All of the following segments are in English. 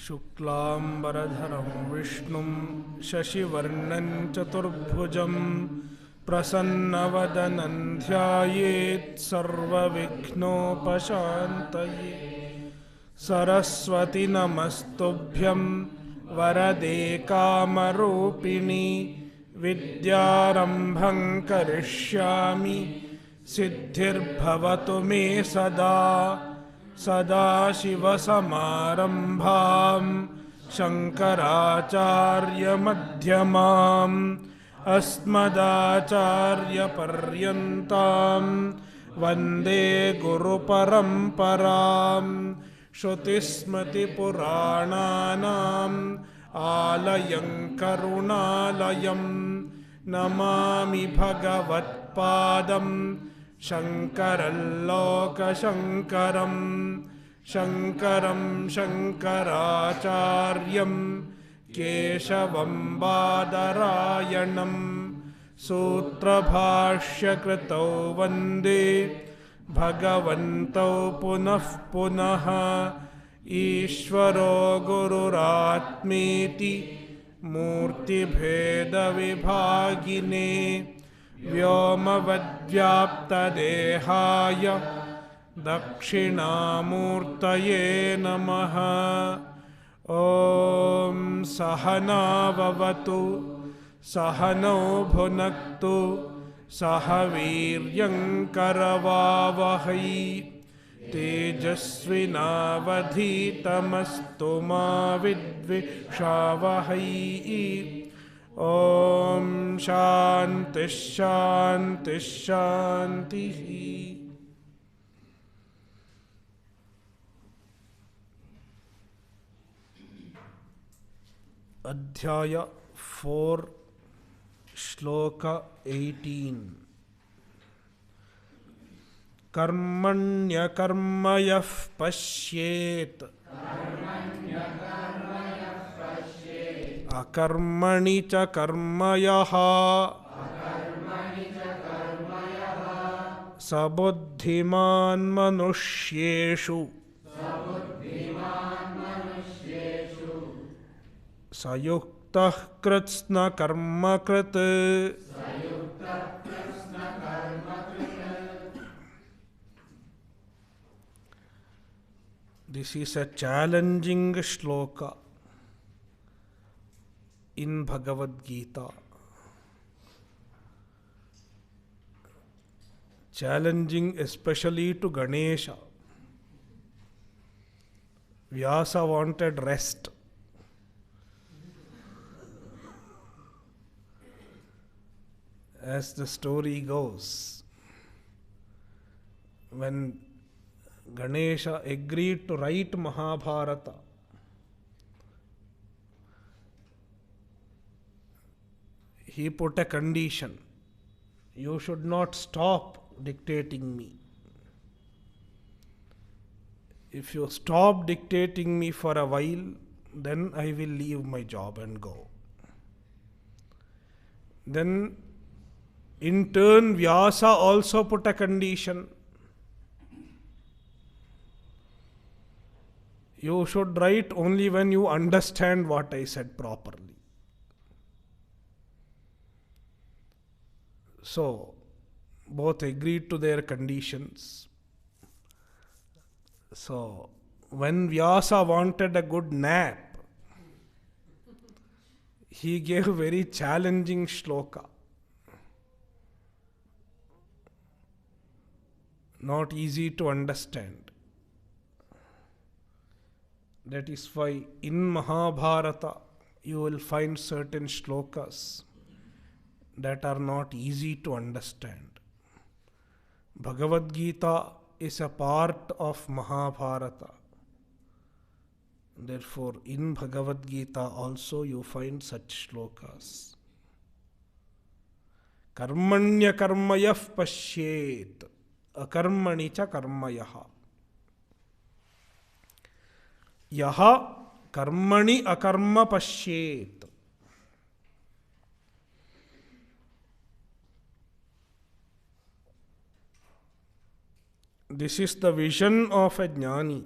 शुक्लांबरधरं विष्णुं शशिवर्णं चतुर्भुजं प्रसन्नवदनं ध्यायेत् सर्वविघ्नोपशान्तये। सरस्वती नमस्तुभ्यं वरदे कामरूपिणि विद्यारम्भं करिष्यामि सिद्धिर्भवतु मे सदा। सदाशिवसमारम्भां शङ्कराचार्यमध्यमाम् अस्मदाचार्यपर्यन्तां वन्दे गुरुपरम्पराम्। श्रुतिस्मृतिपुराणानाम् आलयं करुणालयं नमामि भगवत्पादं शङ्करं लोकशङ्करं। शङ्करं शङ्कराचार्यं केशवं बादरायणं सूत्रभाष्यकृतौ वन्दे भगवन्तौ पुनः पुनः। ईश्वरो गुरुरात्मेति मूर्तिभेदविभागिने व्योमवद्व्याप्तदेहाय दक्षिणामूर्तये नमः। ॐ सहना भवतु सहनौ भुनक्तु सह वीर्यं करवावहै तेजस्विनावधीतमस्तु मा विद्विषावहै। ॐ शान्तिः शान्तिः शान्तिः। अध्याय 4 श्लोक 18। कर्मण्यकर्म यः पश्येत् अकर्मणि च कर्म यः स बुद्धिमान् मनुष्येषु स युक्तः कृत्स्न कर्मकृत्। This is a challenging shloka in Bhagavad Gita. Challenging especially to Ganesha. Vyasa wanted rest. As the story goes, when Ganesha agreed to write Mahabharata, he put a condition: you should not stop dictating me. If you stop dictating me for a while, then I will leave my job and go. Then in turn, Vyasa also put a condition: you should write only when you understand what I said properly. So, both agreed to their conditions. So, when Vyasa wanted a good nap, he gave a very challenging shloka. Not easy to understand. That is why in Mahabharata you will find certain shlokas that are not easy to understand. Bhagavad Gita is a part of Mahabharata. Therefore, in Bhagavad Gita also you find such shlokas. Karmanya karmayah pashyet akarmani cha karmayah. Yaha karmani akarma pashyet. This is the vision of a jnani.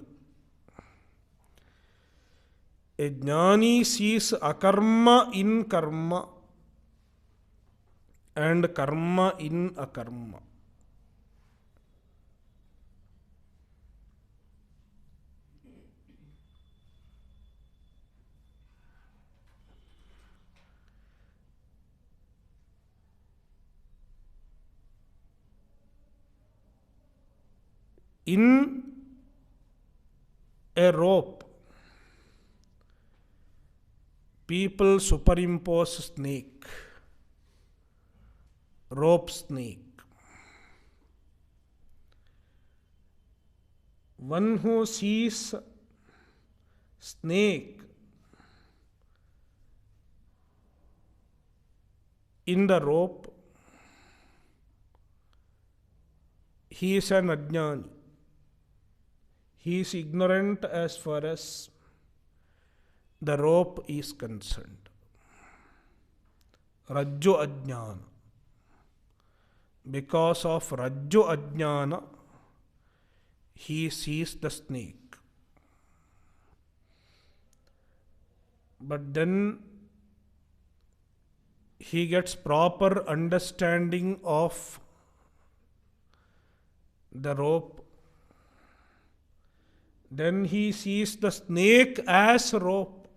A jnani sees akarma in karma and karma in akarma. In a rope, people superimpose snake, rope snake. One who sees snake in the rope, he is an ajnani. He is ignorant as far as the rope is concerned. Rajju ajnana. Because of Rajju ajnana, he sees the snake. But then he gets proper understanding of the rope. Then he sees the snake as rope.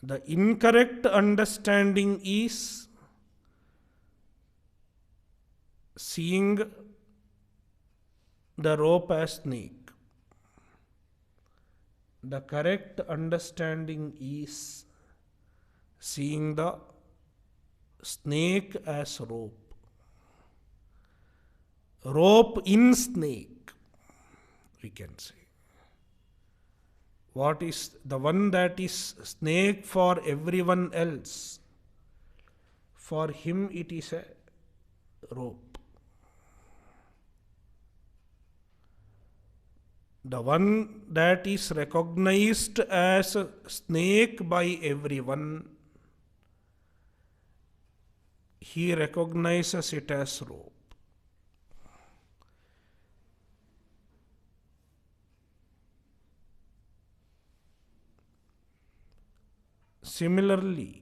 The incorrect understanding is seeing the rope as snake. The correct understanding is seeing the snake as rope. Rope in snake, we can say. What is the one that is snake for everyone else? For him it is a rope. The one that is recognized as a snake by everyone, he recognizes it as rope. Similarly,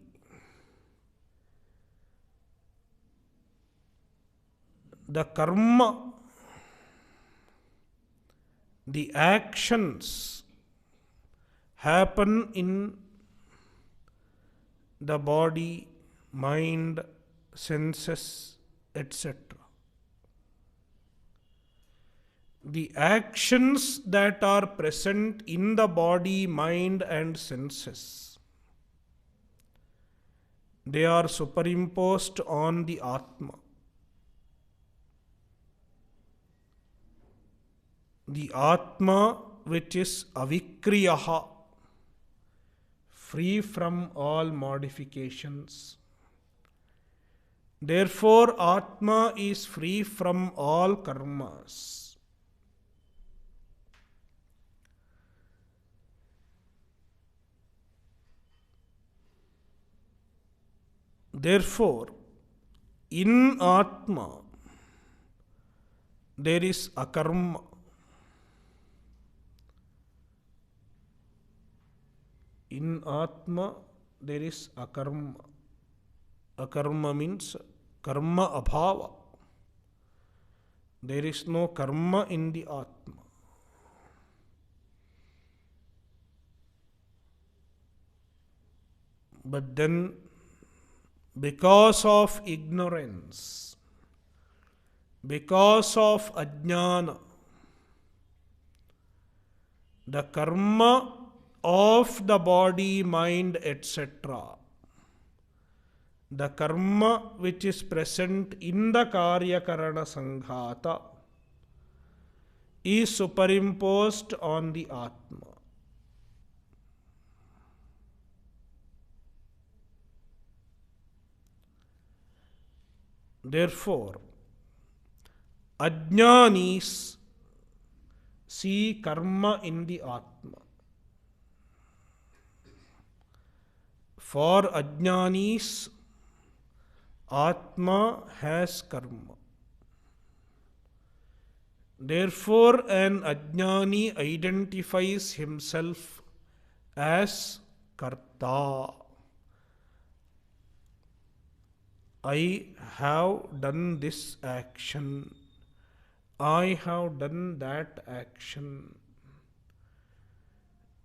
the karma, the actions happen in the body, mind, senses, etc. The actions that are present in the body, mind, and senses, they are superimposed on the Atma. The Atma, which is avikriyaha, free from all modifications. Therefore, Atma is free from all karmas. Therefore, in Atma, there is akarma. In Atma, there is akarma. Akarma means karma abhava. There is no karma in the Atma. But then, because of ignorance, because of ajnana, the karma of the body, mind, etc., the karma which is present in the karya karana sanghata is superimposed on the Atma. Therefore, ajnanis see karma in the Atma. For ajnanis, Atma has karma. Therefore, an ajnani identifies himself as karta. I have done this action. I have done that action.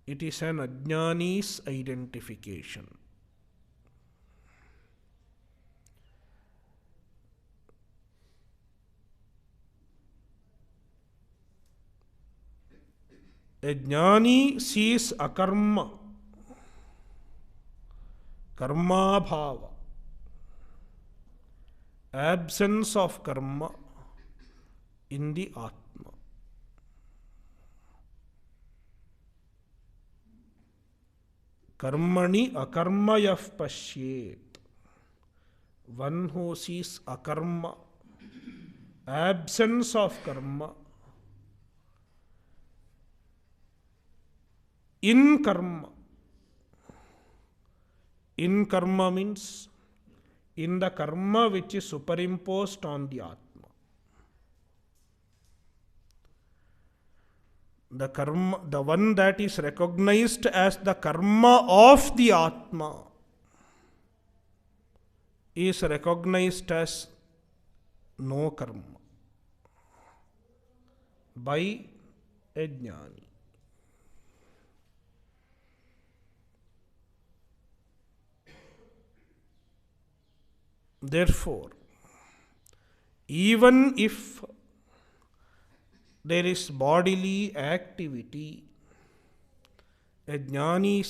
It is an ajnani's identification. A jnani sees akarma, karma bhava, absence of karma in the Atma. Karmani akarmayah pashyet. One who sees akarma, absence of karma, in karma. In karma means in the karma which is superimposed on the Atma. The karma, the one that is recognized as the karma of the Atma, is recognized as no karma by a jnani. Therefore, even if there is bodily activity, a jnani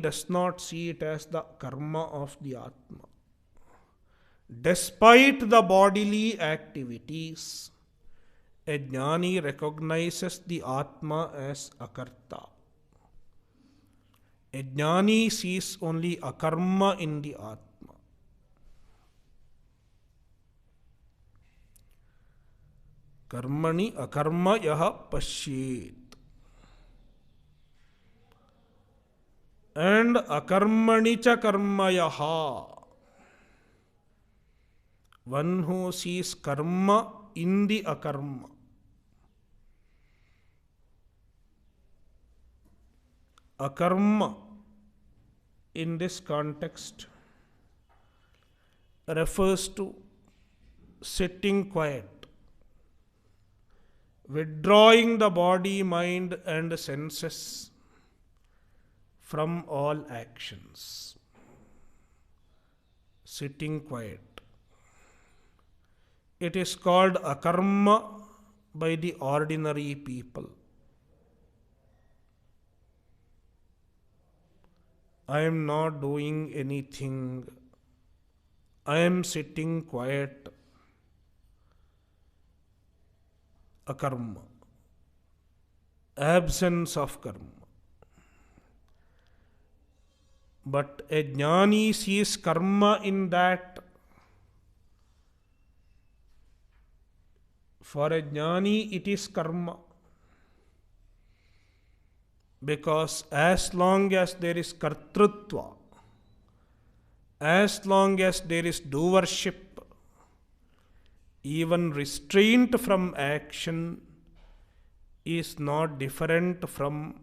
does not see it as the karma of the Atma. Despite the bodily activities, a jnani recognizes the Atma as akarta. A jnani sees only akarma in the Atma. Karmani akarma yaha pashyet. And akarmani cha karma yaha. One who sees karma in the akarma. Akarma in this context refers to sitting quiet, withdrawing the body, mind, and senses from all actions. Sitting quiet. It is called akarma by the ordinary people. I am not doing anything. I am sitting quiet. Akarma. Absence of karma. But a jnani sees karma in that. For a jnani, it is karma. Because as long as there is kartrutva, as long as there is doership, even restraint from action is not different from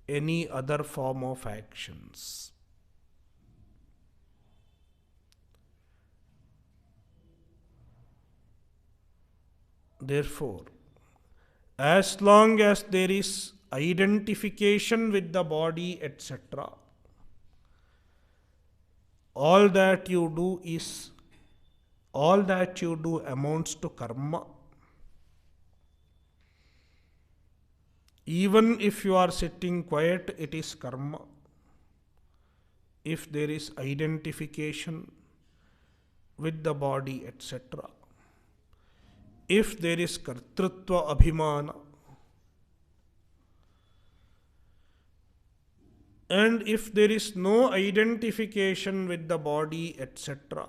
any other form of actions. Therefore, as long as there is identification with the body, etc., all that you do amounts to karma. Even if you are sitting quiet, it is karma. If there is identification with the body, etc., if there is kartrutva abhimana, and if there is no identification with the body, etc.,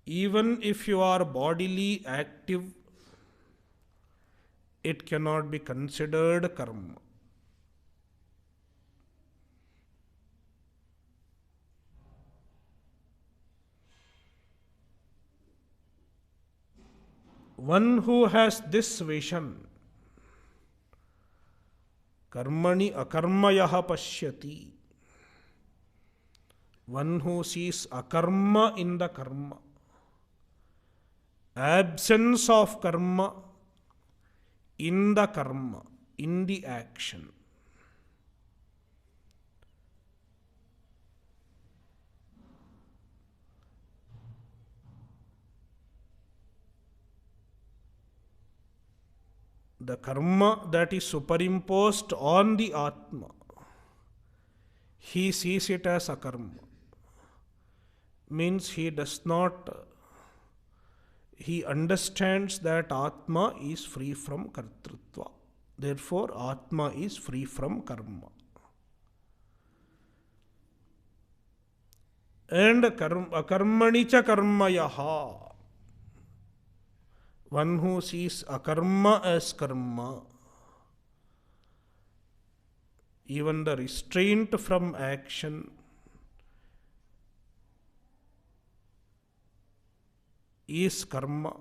even if you are bodily active, it cannot be considered karma. One who has this vision, karmani akarmayah pashyati, one who sees akarma in the karma, absence of karma in the karma, in the action. The karma that is superimposed on the Atma, he sees it as akarma. Means he understands that Atma is free from kartrutva. Therefore, Atma is free from karma. And akarmani cha karmayaha, one who sees akarma as karma, even the restraint from action is karma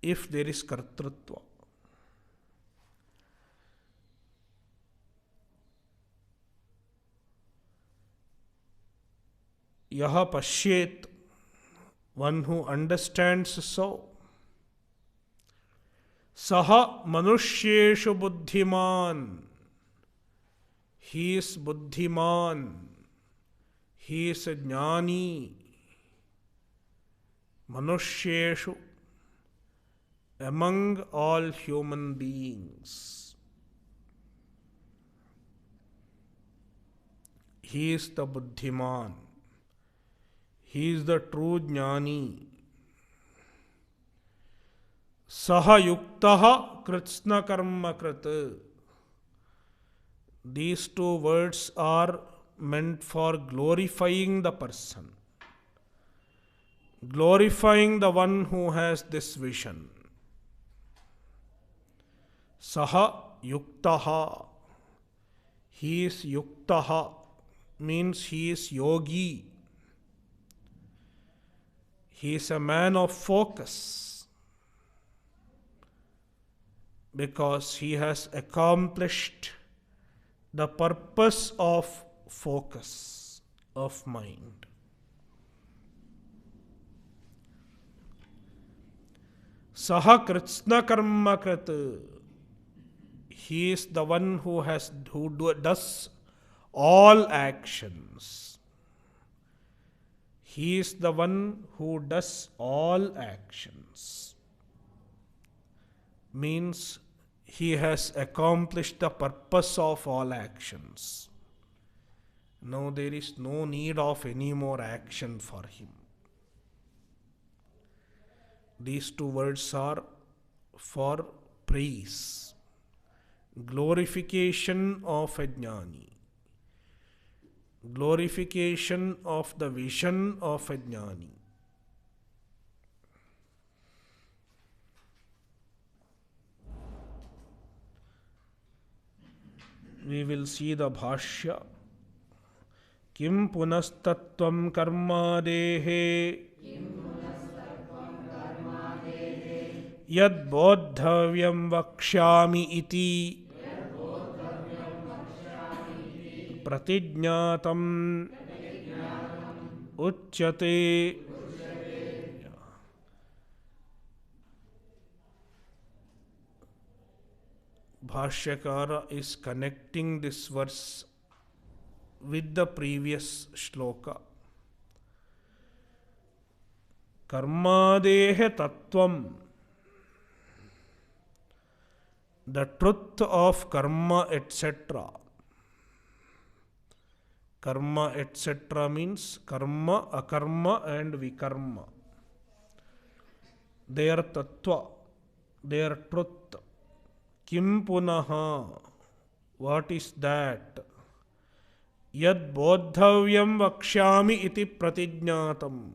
if there is kartrutva. Yaha pashyet, one who understands so. Saha manushyeshu buddhiman, he is buddhiman, he is a jnani. Manushyeshu, among all human beings, he is the buddhiman, he is the true jnani. Saha yuktaha kritsna karma krit. These two words are meant for glorifying the person, glorifying the one who has this vision. Saha yuktaha, he is yuktaha, means he is yogi. He is a man of focus because he has accomplished the purpose of focus of mind. Saha kritsna karma krit, he is the one who does all actions. He is the one who does all actions. Means he has accomplished the purpose of all actions. Now there is no need of any more action for him. These two words are for praise, glorification of a jnani, glorification of the vision of a jnani. We will see the bhashya. Kim punastattvam karmadehe yad bodhavyam vakshyami iti pratijñātam uchyate. Bhashyakara is connecting this verse with the previous shloka. Karmadehe tattvam, the truth of karma, etc. Karma, etc. means karma, akarma, and vikarma. Their tattva, their truth. Kim punaha, what is that? Yad bodhavyam vakshyami iti pratijñātam,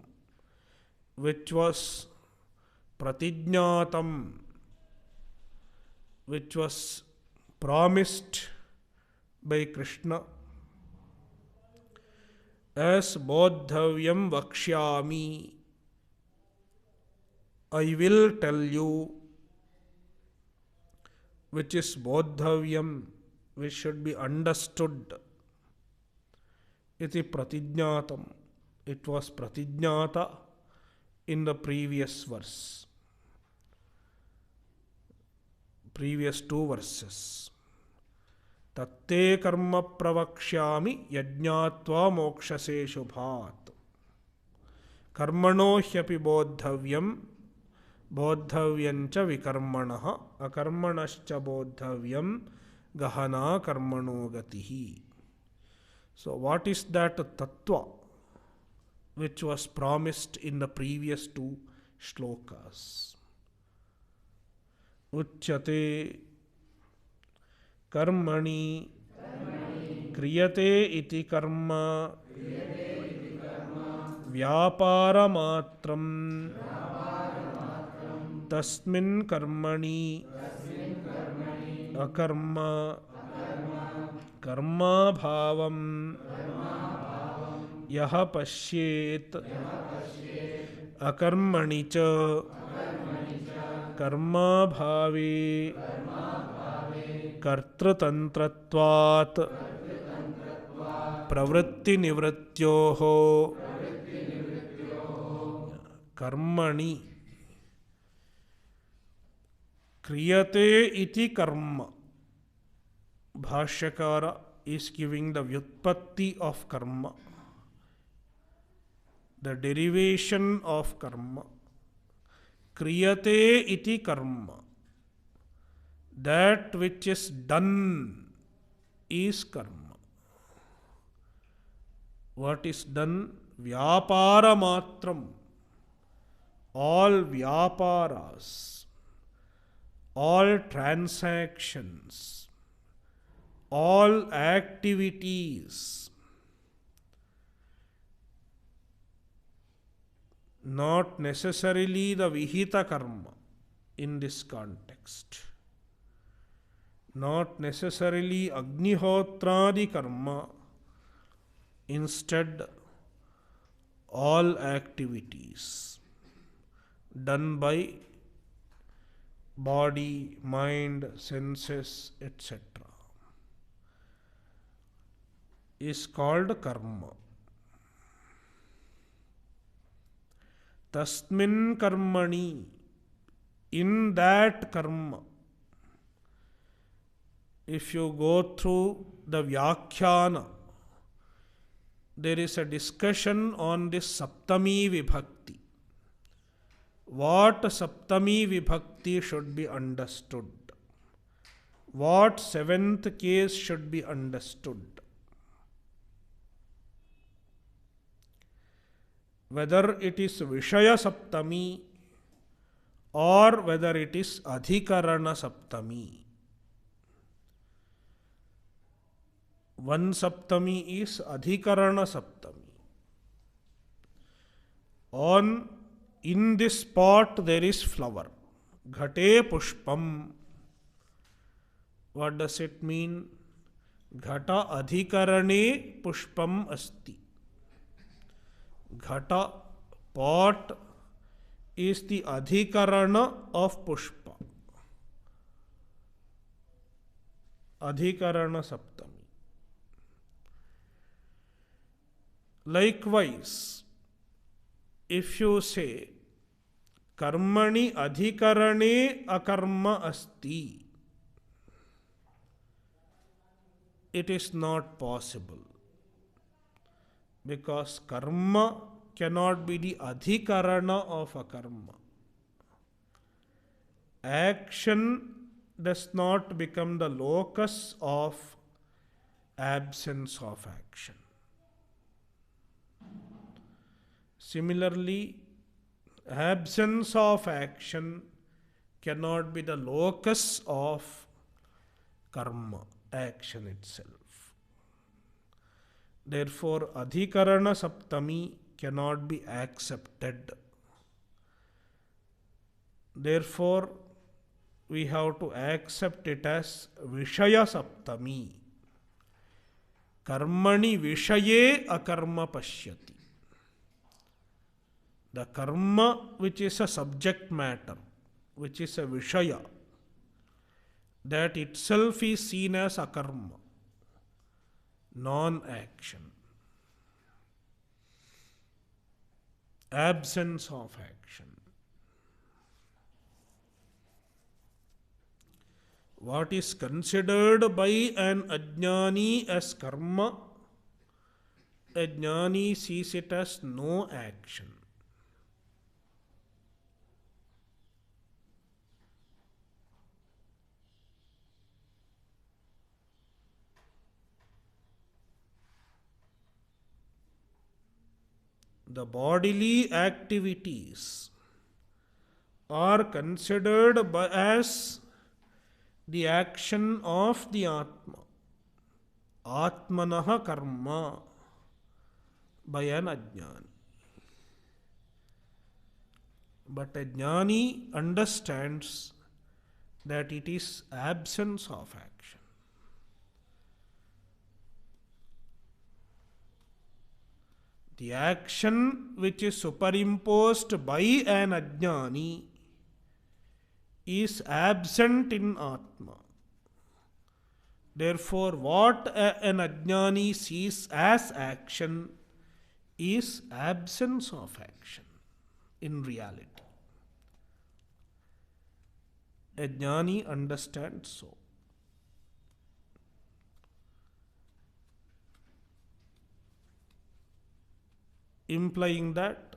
which was pratijñātam, which was promised by Krishna as bodhavyam vakshyami, I will tell you which is bodhavyam, which should be understood. Iti pratijnatam. It was pratijnata in the previous verse. Previous two verses. Tatte karma pravakshyami yajnatva mokshase shubhat. Karmano hyapi bodhavyam bodhavyancha vikarmanaha akarmanascha bodhavyam gahana karmano gatihi. So what is that tattva which was promised in the previous two shlokas? Uchyate karmani kriyate iti karma vyaparamatram tasmin karmani akarma karma bhavam yaha pashyet akarmani cha karma bhave kartrutantratvat pravritti nivrityoho karmani kriyate iti karma. Bhashyakara is giving the vyutpatti of karma, the derivation of karma. Kriyate iti karma. That which is done is karma. What is done? Vyapara matram. All vyaparas, all transactions, all activities, not necessarily the vihita karma in this context, not necessarily agnihotradi karma, instead all activities done by body, mind, senses, etc. is called karma. Tasmin karmani, in that karma. If you go through the Vyakhyana, there is a discussion on this Saptami Vibhakti. What Saptami Vibhakti should be understood? What seventh case should be understood? Whether it is Vishaya Saptami or whether it is Adhikarana Saptami. One Saptami is Adhikarana Saptami. In this pot there is flower. Ghate pushpam. What does it mean? Ghata adhikarane pushpam asti. Ghata, pot, is the adhikarana of pushpa. Adhikarana saptami. Likewise, if you say karmani adhikarane akarma asti, it is not possible, because karma cannot be the adhikarana of akarma. Action does not become the locus of absence of action. Similarly, absence of action cannot be the locus of karma, action itself. Therefore, adhikarana saptami cannot be accepted. Therefore, we have to accept it as Vishaya saptami. Karmani vishaye akarma pashyati. The karma, which is a subject matter, which is a vishaya, that itself is seen as akarma, non-action, absence of action. What is considered by an ajnani as karma, a jnani sees it as no action. The bodily activities are considered as the action of the Atma, Atmanaha karma, by an ajnani. But a jnani understands that it is absence of action. The action which is superimposed by an ajnani is absent in Atma. Therefore, what an ajnani sees as action is absence of action in reality. A jnani understands so. Implying that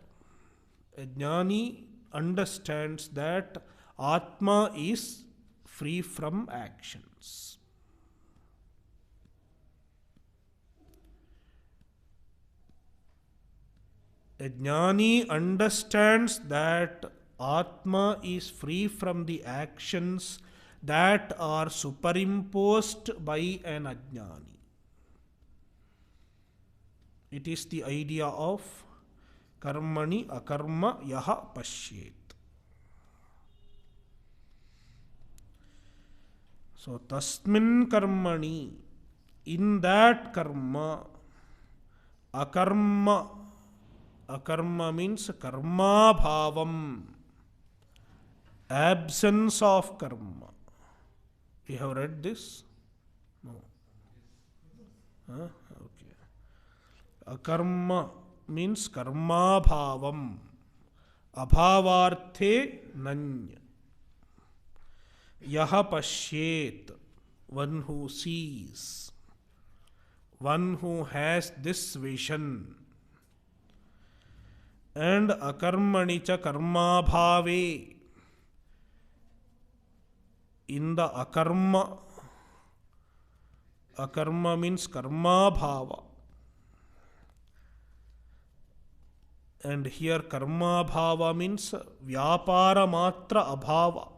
a jnani understands that Atma is free from actions. A jnani understands that Atma is free from the actions that are superimposed by an ajnani. It is the idea of karmani akarma yaha pashyet. So, tasmin karmani, in that karma, akarma, akarma means karma bhavam, absence of karma. You have read this? No. Huh? Okay. Akarma means karma bhavam, abhavarthe nanya. Yaha pashyet, one who sees, one who has this vision. And akarmani cha karma bhave, in the akarma, akarma means karma bhava. And here karma bhava means vyapara matra abhava,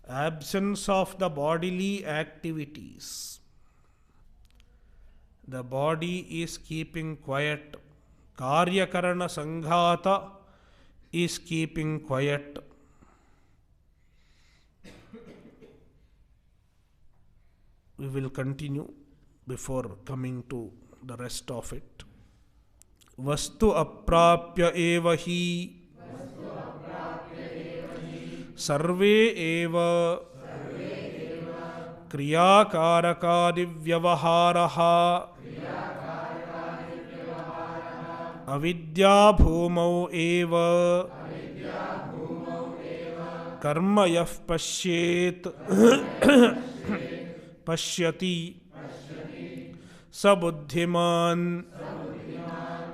absence of the bodily activities. The body is keeping quiet. Karyakarana sanghata is keeping quiet. We will continue before coming to the rest of it. Vastu aprapya eva hi sarve eva kriyakarakaadi vyavaharaha avidya bhumau eva karma yaf pashyet pashyati sabuddhiman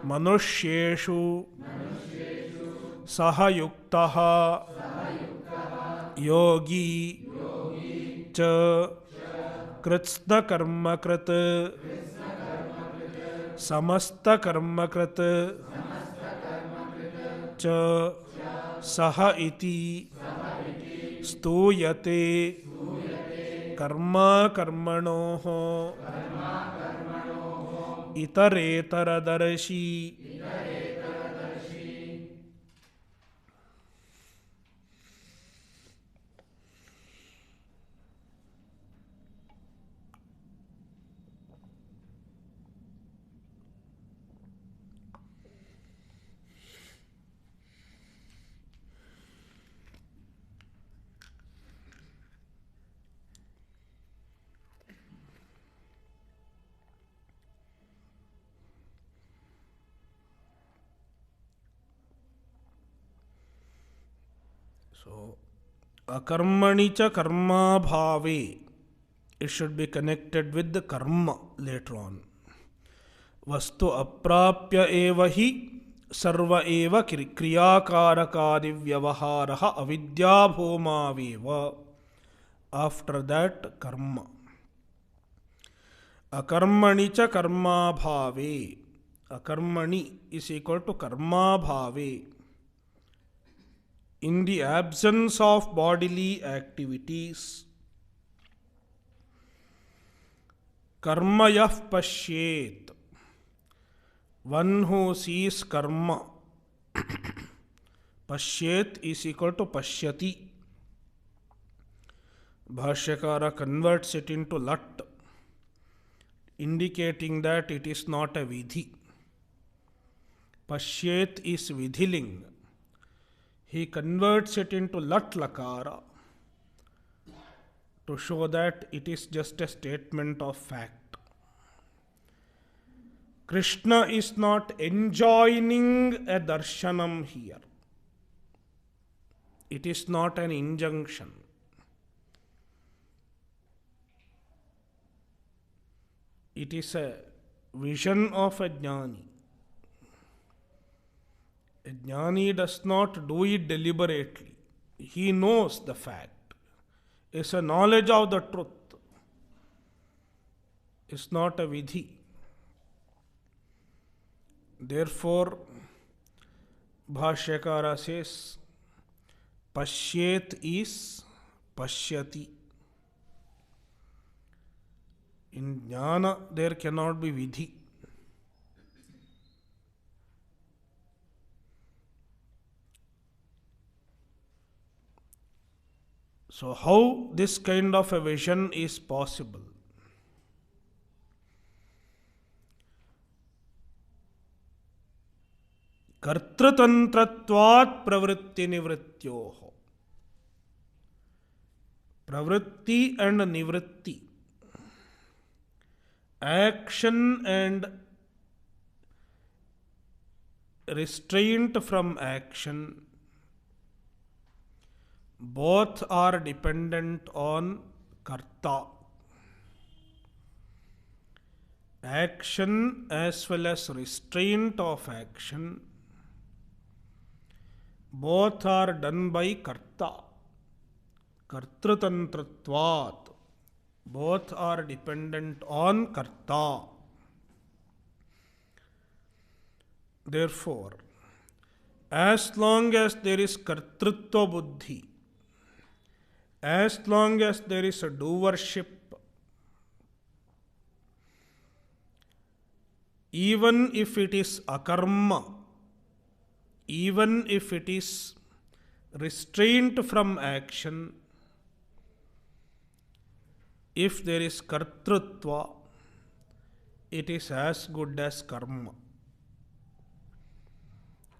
manusyeshu sahayuktaha yogi cha kritsna karma krit samasta karma krit cha saha iti stuyate karma karmanoho itaretaradarshi. So, akarmani cha karma bhave. It should be connected with the karma later on. Vastu aprapya eva hi sarva eva kriyakarakaadi vyavaharaha avidya bhomaveva. After that, karma. Akarmani cha karma bhave. Akarmani is equal to karma bhave. In the absence of bodily activities, karmayah pashyet. One who sees karma. Pashyet is equal to pashyati. Bhashyakara converts it into lat, indicating that it is not a vidhi. Pashyet is vidhiling. He converts it into lat lakara to show that it is just a statement of fact. Krishna is not enjoining a darshanam here. It is not an injunction. It is a vision of a jnani. A jnani does not do it deliberately. He knows the fact. It's a knowledge of the truth. It's not a vidhi. Therefore, Bhashyakara says, Pashyet is Pashyati. In jnana, there cannot be vidhi. So, how this kind of a vision is possible? Kartratantratvat pravritti nivrityoho. Pravritti and nivritti. Action and restraint from action, both are dependent on karta. Action as well as restraint of action, both are done by karta. Kartratantratvat. Both are dependent on karta. Therefore, as long as there is kartrutva buddhi, as long as there is a doership, even if it is akarma, even if it is restraint from action, if there is kartrutva, it is as good as karma.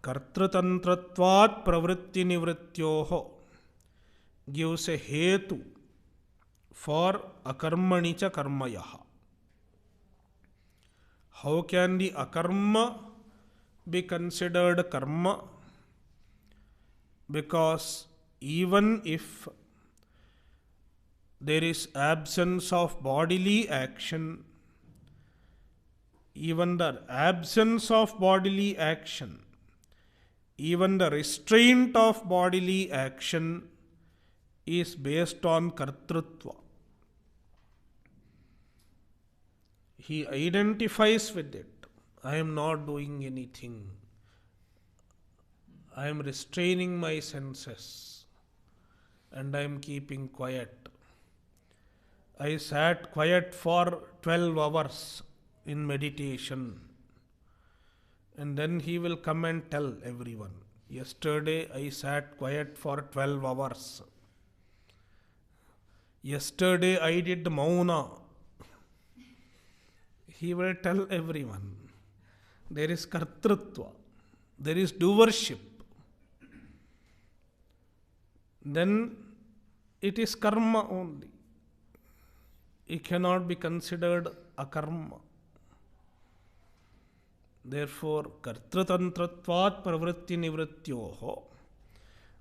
Kartratantratvat pravritti nivrityoho gives a hetu for akarmani cha karmayaha. How can the akarma be considered karma? Because even if there is absence of bodily action, even the absence of bodily action, even the restraint of bodily action is based on kartrutva. He identifies with it. I am not doing anything. I am restraining my senses and I am keeping quiet. I sat quiet for 12 hours in meditation. And then he will come and tell everyone, yesterday I sat quiet for 12 hours. Yesterday I did mauna. He will tell everyone. There is kartrutva. There is doership. Then it is karma only. It cannot be considered a karma. Therefore, kartratantratvat pravritti nivrityoho.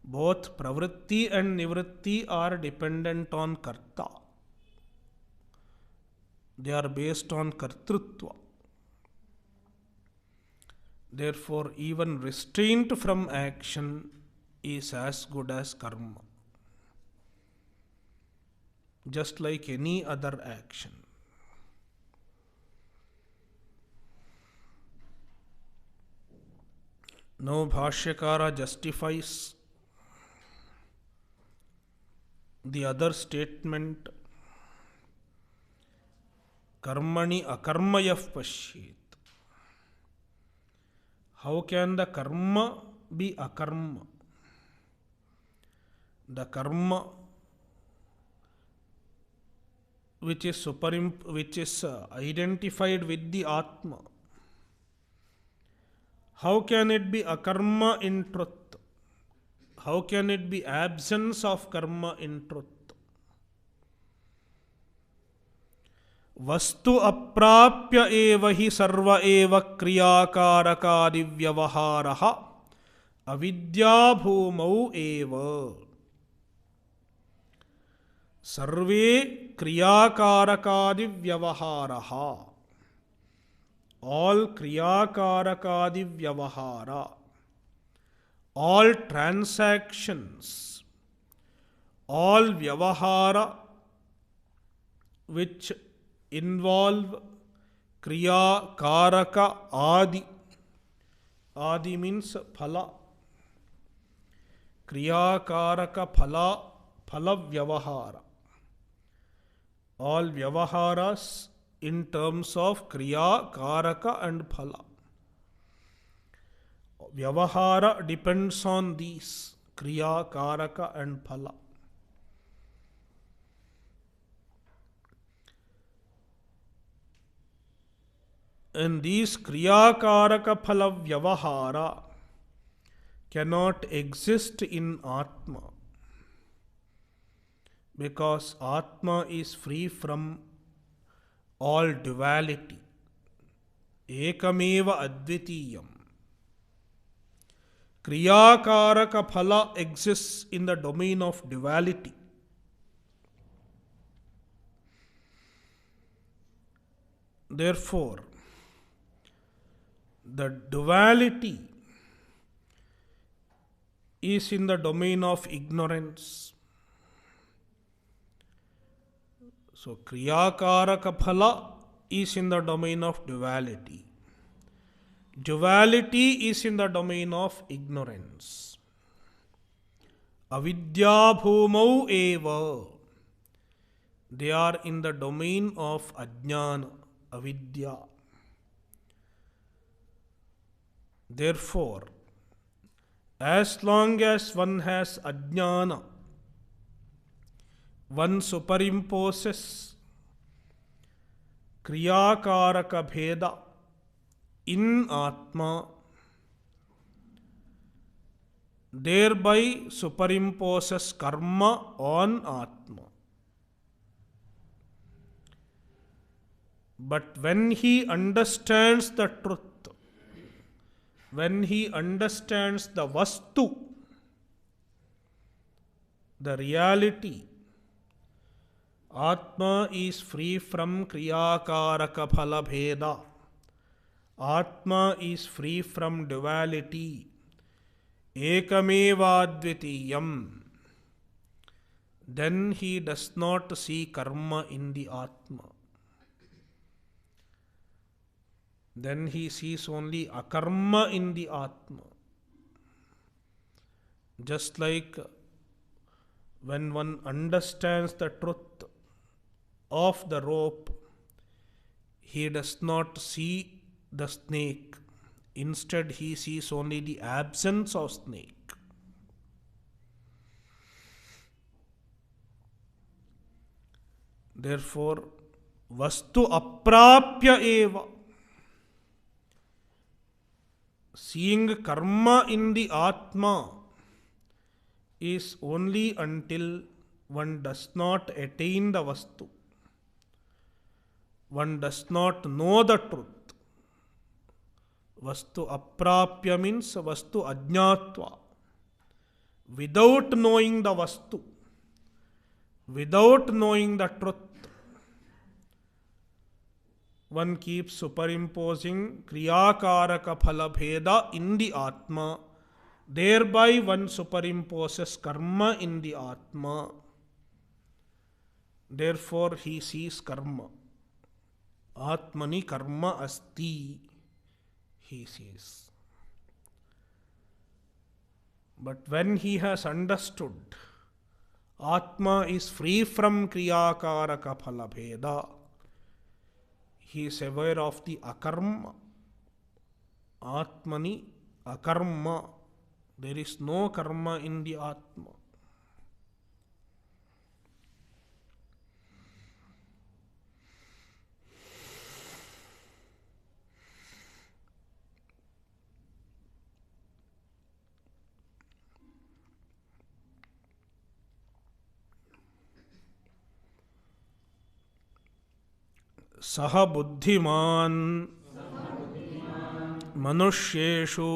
Both pravritti and nivritti are dependent on karta. They are based on kartrutva. Therefore, even restraint from action is as good as karma, just like any other action. Now Bhashyakara justifies the other statement, karmani akarmayah pashyet. How can the karma be akarma? The karma which is identified with the Atma, how can it be akarma in truth? How can it be absence of karma in truth? Vastu aprapya eva hi sarva eva kriyakaraka divyavaharaha avidya bhumau eva. Sarve kriyakaraka divyavaharaha. All kriyakaraka divyavahara. All transactions, all vyavahara which involve kriya, karaka, adi. Adi means phala. Kriya, karaka, phala vyavahara. All vyavaharas in terms of kriya, karaka and phala. Vyavahara depends on these, kriya, karaka and phala. And these kriya, karaka, phala, vyavahara cannot exist in Atma, because Atma is free from all duality. Ekameva advitiyam. Kriya, karaka, phala exists in the domain of duality. Therefore, the duality is in the domain of ignorance. So, kriya, karaka, phala is in the domain of duality. Duality is in the domain of ignorance. Avidya bhumau eva. They are in the domain of ajnana, avidya. Therefore, as long as one has ajnana, one superimposes kriya, karaka, bheda in Atma, thereby superimposes karma on Atma. But when he understands the truth, when he understands the vastu, the reality, Atma is free from kriya, karaka, phala, bheda. Atma is free from duality. Ekameva advitiyam. Then he does not see karma in the Atma. Then he sees only akarma in the Atma. Just like when one understands the truth of the rope, he does not see the snake. Instead, he sees only the absence of snake. Therefore, vastu aprapya eva. Seeing karma in the Atma is only until one does not attain the vastu. One does not know the truth. Vastu aprapya means vastu ajnatva. without knowing the vastu, without knowing the truth, one keeps superimposing kriyakaraka phala bheda in the Atma. Thereby one superimposes karma in the Atma. Therefore he sees karma. Atmani karma asti, he sees. But when he has understood Atma is free from kriyakaraka phala bheda, he is aware of the akarma. Atmani akarma. There is no karma in the Atma. सह बुद्धिमान मनुष्येषु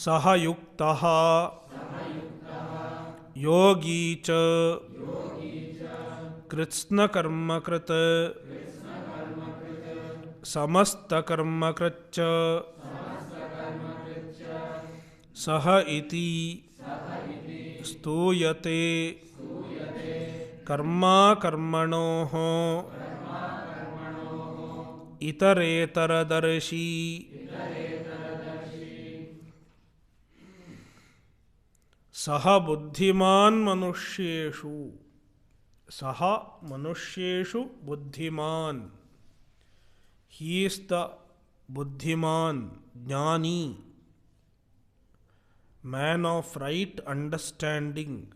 सह युक्तः योगी च कृत्स्नकर्मकृत् समस्तकर्मकृच्च सह इति स्तूयते कर्मा कर्मणोः इतरेतरदर्शी सह बुद्धिमान मनुष्येषु सह मनुष्येषु बुद्धिमान. He is the buddhiman, jnani, man of right understanding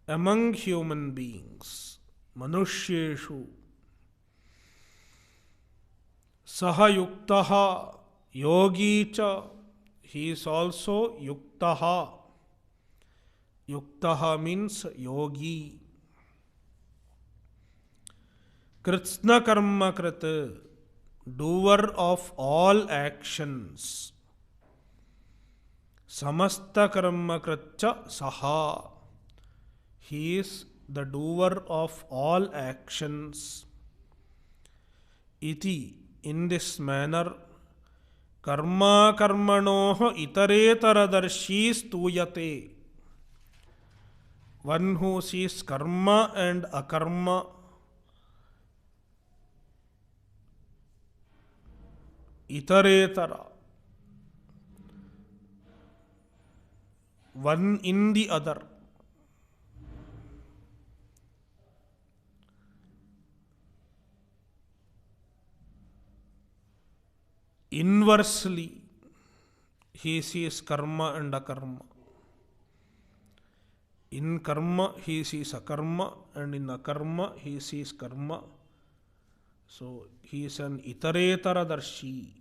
among human beings. Manushyeshu saha yuktaha yogi cha. He is also yuktaha. Yuktaha means yogi. Kritsna karma krit, doer of all actions. Samasta karma kritcha saha. He is the doer of all actions. Iti, in this manner, karma karmanoh itaretaradarshi stuyate. One who sees karma and akarma itaretara, one in the other. Inversely, he sees karma and akarma. In karma, he sees akarma, and in akarma, he sees karma. So, he is an itaretaradarshi.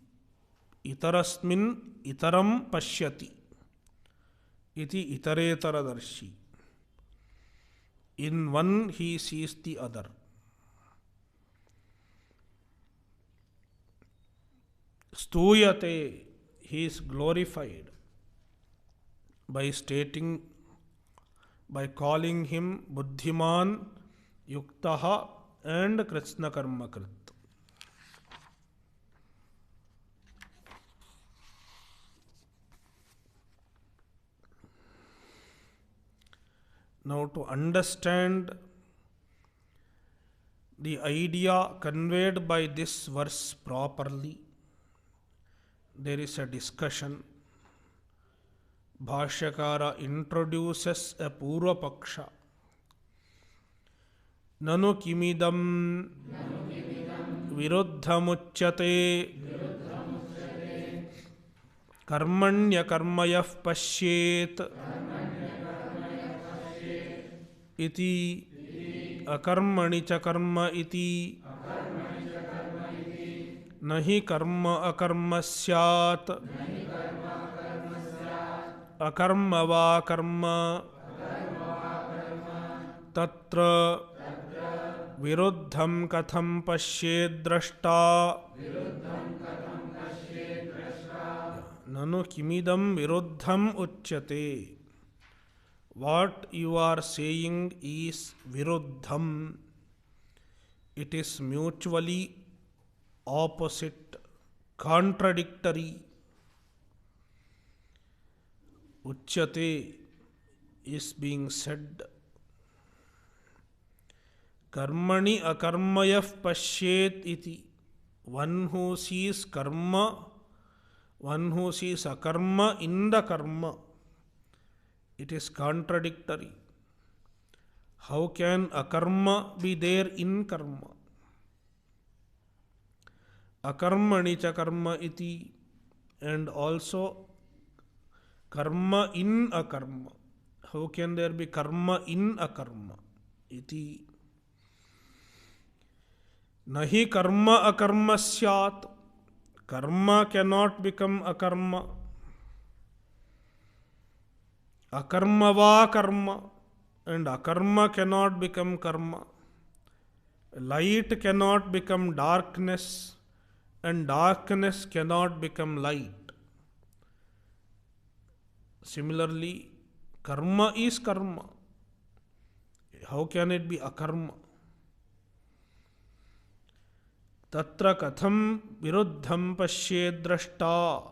Itarasmin itaram pashyati. Iti itaretaradarshi. In one, he sees the other. Stuyate, he is glorified by stating, by calling him buddhiman, yuktaha and kritsna karmakrit. Now, to understand the idea conveyed by this verse properly, there is a discussion. Bhashyakara introduces a Purva Paksha. Nanu kimidam viruddhamuchyate karmanya karmayah pashyet iti akarmani cha karma iti nahi karma akarma syat akarma va karma tatra viruddham katham pashyed drashta. Nanu kimidam viruddham uchyate. What you are saying is viruddham. It is mutually opposite, contradictory. Uchyate is being said. Karmani akarmayah pashyet iti. One who sees karma, one who sees akarma in the karma. It is contradictory. How can akarma be there in karma? Akarmani cha karma iti. And also karma in a karma. How can there be karma in a karma? Iti. Nahi karma akarma syat. Karma cannot become akarma. Akarma va karma. And akarma cannot become karma. Light cannot become darkness. And darkness cannot become light. Similarly, karma is karma. How can it be akarma? Tatra katham viruddham pashyed drashta.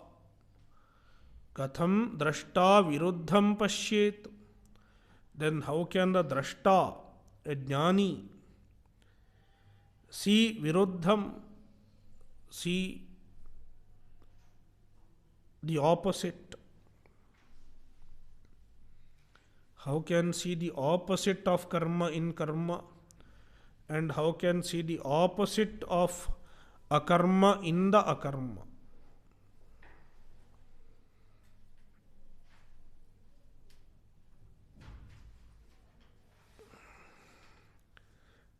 Katham drashta viruddham pashyet. Then how can the drashta, a jnani, see viruddham, see the opposite? How can see the opposite of karma in karma? And how can see the opposite of akarma in the akarma?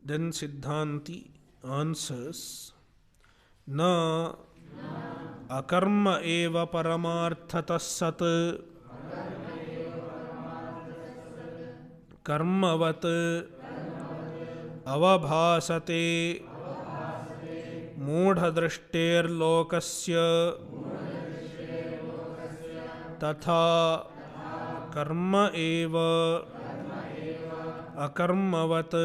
Then Siddhanti answers, na akarma eva paramarthatas sat karmavat avabhasate मूढ़दृष्टेर लोकस्य तथा कर्म एव अकर्मवत्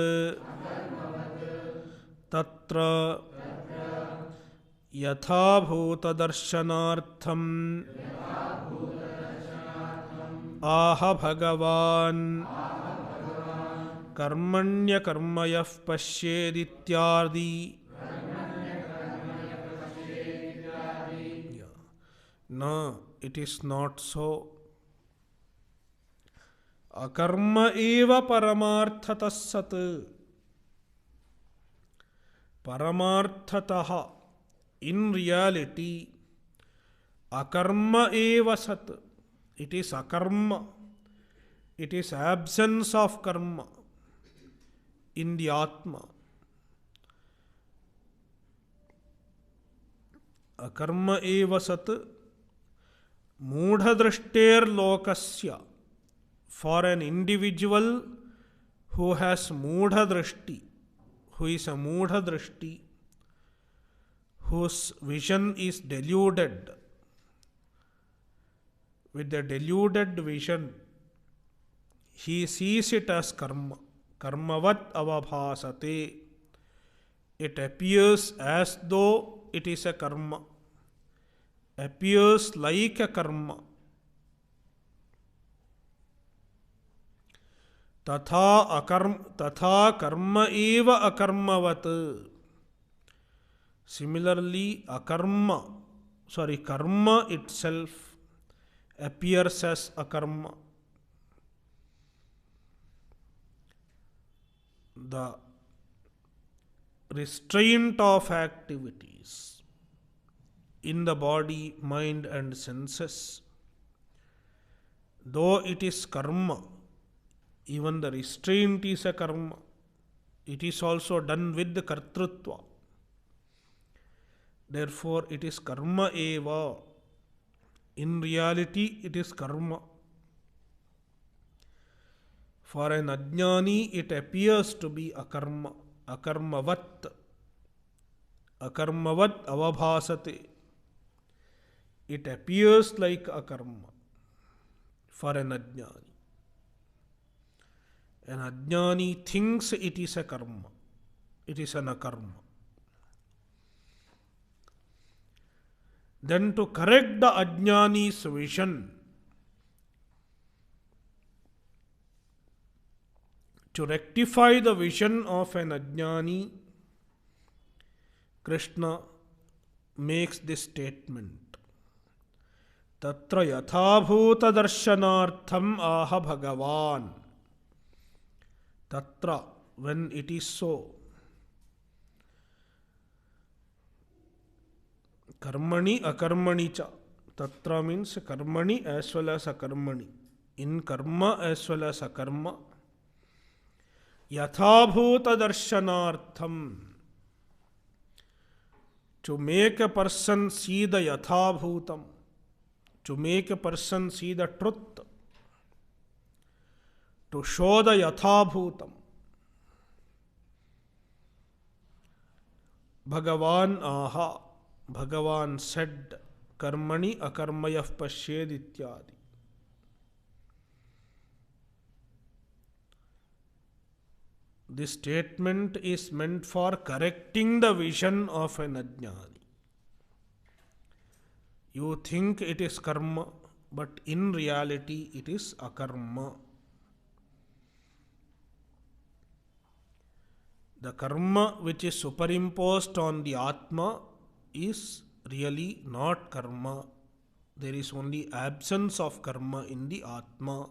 तत्र यथाभूतदर्शनार्थम् आह भगवान् कर्मण्यकर्मयः पश्येदित्यादि. No, it is not so. Akarma eva paramarthatas sat. Paramarthataha. In reality, akarma eva sat. It is akarma. It is absence of karma in the Atma. Akarma eva sat. Moodhadrishter lokasya. For an individual who has moodhadrishti, who is a moodhadrishti, whose vision is deluded, with the deluded vision, he sees it as karma. Karmavat avabhasate. It appears as though it is a karma. Appears like a karma. Tatha karma eva akarmavat. Similarly, karma itself appears as a karma. The restraint of activities in the body, mind and senses, though it is karma, even the restraint is a karma. It is also done with the kartrutva. Therefore, it is karma eva. In reality, it is karma. For an ajnani, it appears to be akarma. Akarmavat. Akarmavat avabhasate. it appears like a karma for an ajnani. An ajnani thinks it is a karma. It is an akarma. Then to correct the ajnani's vision, to rectify the vision of an ajnani, Krishna makes this statement. Tatra yathabhuta darshanartham aha bhagavan. Tatra, when it is so. Karmani akarmani cha. Tatra means karmani as well as akarmani. In karma as well as akarma. Yathabhuta darshanartham. To make a person see the yathabhutam. To make a person see the truth. To show the yathabhutam. Bhagavan aha. Bhagavan said, Karmani akarmayah pashyed ityadi. This statement is meant for correcting the vision of an ajnani. You think it is karma, but in reality it is akarma. The karma which is superimposed on the Atma is really not karma. There is only absence of karma in the Atma.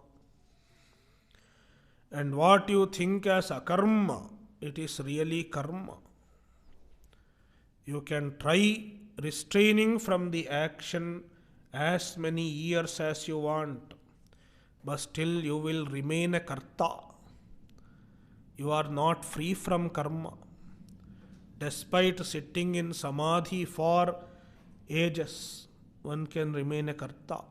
And what you think as akarma, it is really karma. You can try restraining from the action as many years as you want, but still you will remain a karta. You are not free from karma. Despite sitting in samadhi for ages, one can remain a karta.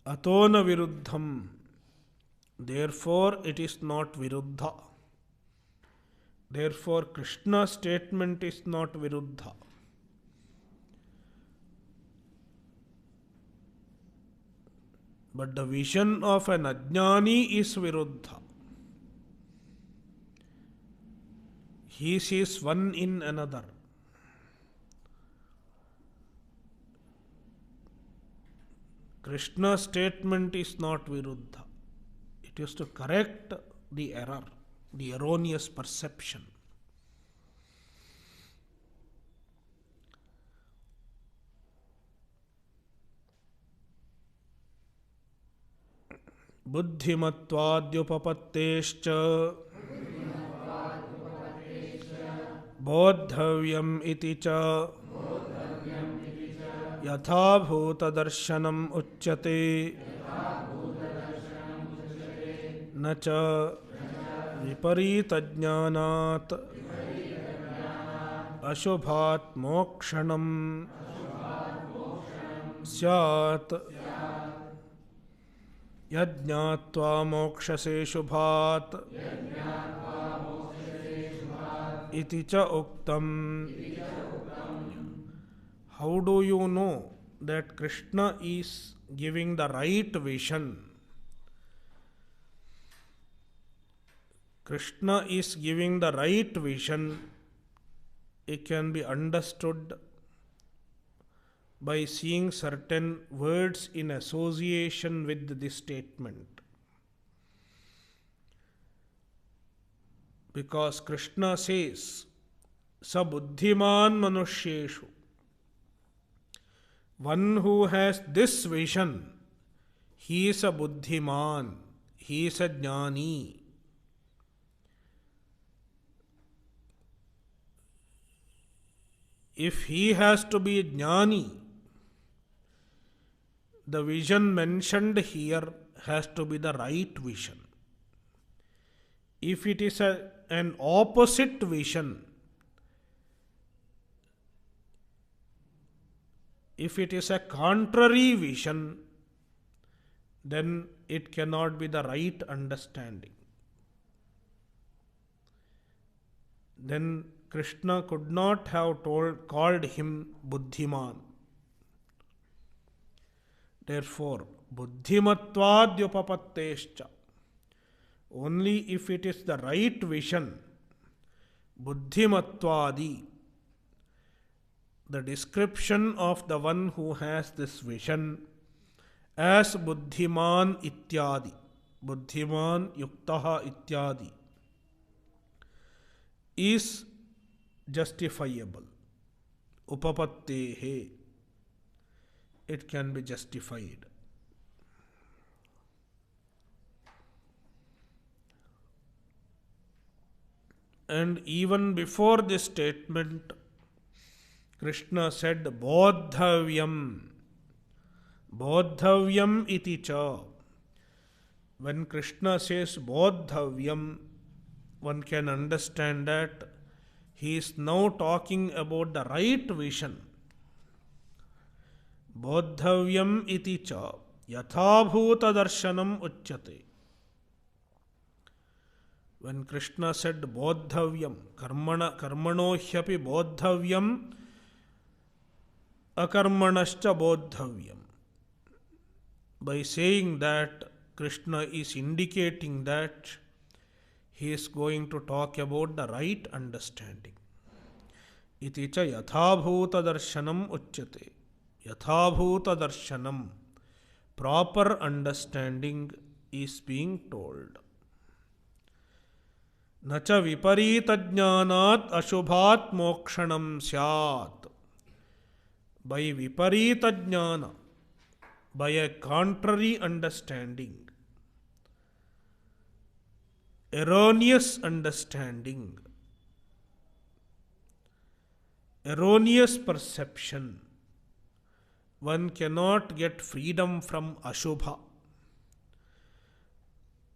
Atona viruddham. Therefore, it is not viruddha. Therefore, Krishna's statement is not viruddha. But the vision of an ajnani is viruddha. He sees one in another. Krishna's statement is not viruddha. It is to correct the error, the erroneous perception. Buddhimatvadyupapattescha bodhavyam iti cha yathabhuta darshanam uchyate na cha viparita jnanat ashubhat mokshanam syat yajñātvā mokṣase shubhāt iti ca uktam. How do you know that Krishna is giving the right vision? Krishna is giving the right vision. It can be understood by seeing certain words in association with this statement. Because Krishna says, Sa buddhiman manushyeshu. One who has this vision, he is a buddhiman, he is a jnani. If he has to be a jnani, the vision mentioned here has to be the right vision. If it is an opposite vision, if it is a contrary vision, then it cannot be the right understanding. then Krishna could not have called him Buddhiman. Therefore, Buddhimatvadyupapattescha, only if it is the right vision, Buddhimatvadi, the description of the one who has this vision as Buddhiman ityadi, Buddhiman yuktaha ityadi, is justifiable. Upapattehe, it can be justified. And even before this statement, Krishna said bodhavyam. Bodhavyam iti cha. When Krishna says bodhavyam, one can understand that he is now talking about the right vision. Bodhavyam iti cha yathabhuta darshanam uchyate. When Krishna said bodhavyam, karmano hyapi bodhavyam, akarmanascha bodhavyam. By saying that, Krishna is indicating that he is going to talk about the right understanding. Iti cha yathabhuta darshanam uchyate. Yathabhuta darshanam, proper understanding is being told. Nacha viparita jnanat ashubhat mokshanam syat. By viparita jnana, by a contrary understanding, erroneous understanding, erroneous perception, one cannot get freedom from ashubha.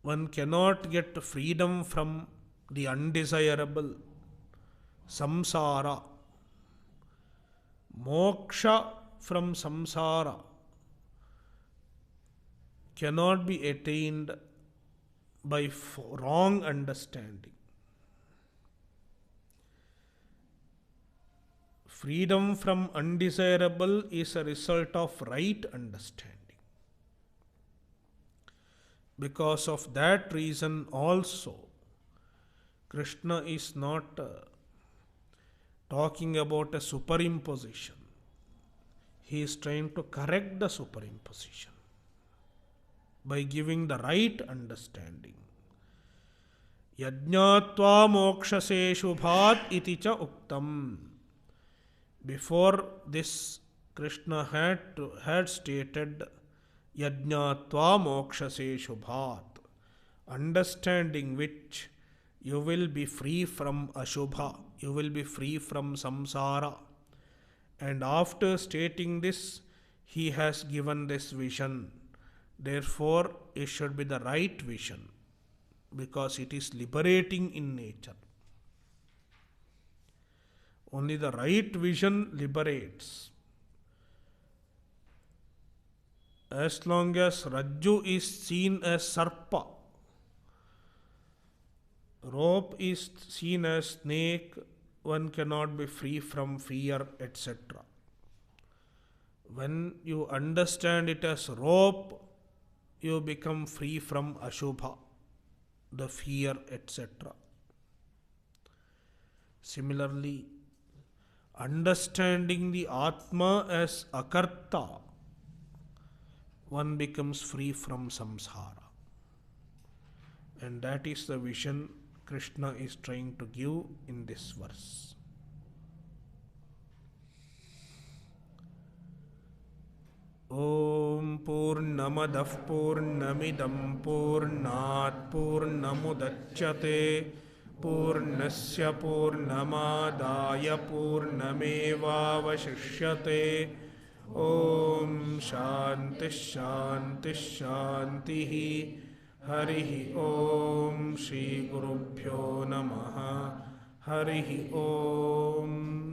One cannot get freedom from the undesirable, samsara. Moksha from samsara cannot be attained by wrong understanding. Freedom from undesirable is a result of right understanding. Because of that reason also, Krishna is not talking about a superimposition. He is trying to correct the superimposition by giving the right understanding. Yajñātvā mokṣase shubhāt iti ca uktam. Before this, Krishna had stated Yajñātvā mokṣase shubhāt, understanding which you will be free from ashubha, you will be free from samsara. And after stating this, he has given this vision. Therefore, it should be the right vision, because it is liberating in nature. Only the right vision liberates. As long as Rajju is seen as Sarpa, rope is seen as snake, one cannot be free from fear, etc. When you understand it as rope, you become free from ashubha, the fear, etc. Similarly, understanding the Atma as akarta, one becomes free from samsara. And that is the vision Krishna is trying to give in this verse. Om Purnamadah Purnamidam Purnat Purnamudachyate Purnasya Purnamadaya Purnamevavashishyate. Om Shanti Shanti Shanti. Harihi Om Shri Gurubhyo Namaha. Harihi Om.